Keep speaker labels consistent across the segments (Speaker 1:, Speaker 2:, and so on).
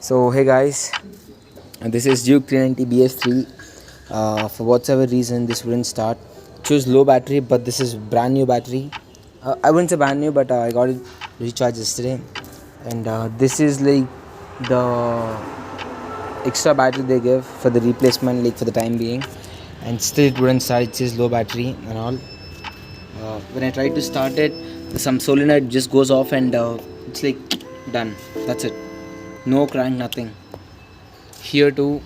Speaker 1: So hey guys, this is Duke 390 BS3. For whatever reason this wouldn't start. Choose low battery, but this is brand new battery. I wouldn't say brand new, but I got it recharged yesterday, and this is like the extra battery they give for the replacement, like for the time being, and still it wouldn't start. It says low battery and all. When I try to start it, some solenoid just goes off and it's like done. That's it. No crank, nothing. Here too,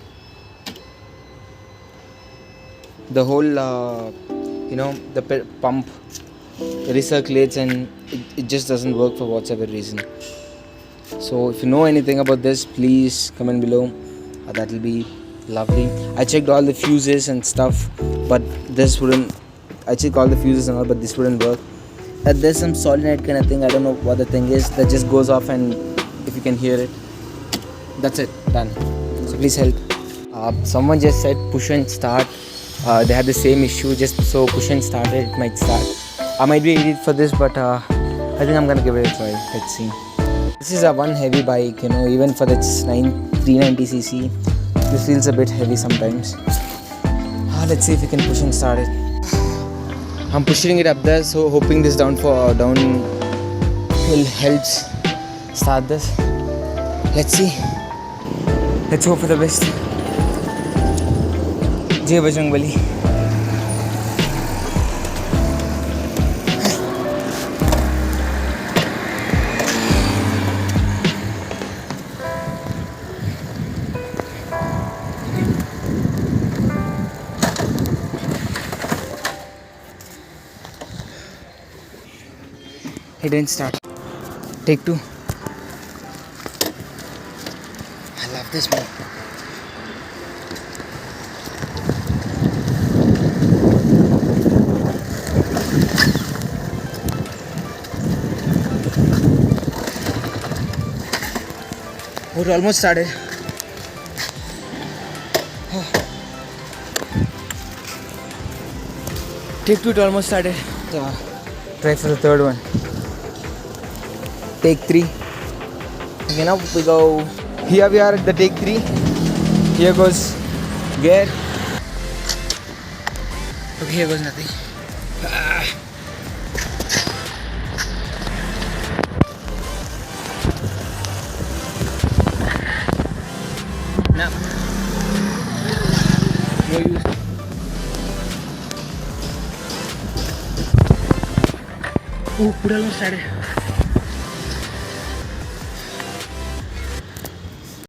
Speaker 1: the whole the pump recirculates and it just doesn't work for whatever reason. So if you know anything about this, please comment below. That will be lovely. I checked all the fuses and stuff, but this wouldn't. I checked all the fuses and all, but this wouldn't work. There's some solenoid kind of thing. I don't know what the thing is that just goes off, and if you can hear it, that's it, done. So please help. Someone just said push and start. They had the same issue, just so push and start it might start. I might be idiot for this, but I think I'm gonna give it a try. Let's see. This is a one heavy bike, even for the 390cc. This feels a bit heavy sometimes. Let's see if we can push and start it. I'm pushing it up there, so hoping this down will help start this. Let's see. Let's hope for the best. Jai Bajrangbali. It didn't start. Take two. I love this one. Oh, it almost started. Oh. Take two, it almost started. Try for the third one. Take three. Okay, now we go. Here we are at the take three. Here goes gear. Okay, here goes nothing. No. No use. Oh, it almost started.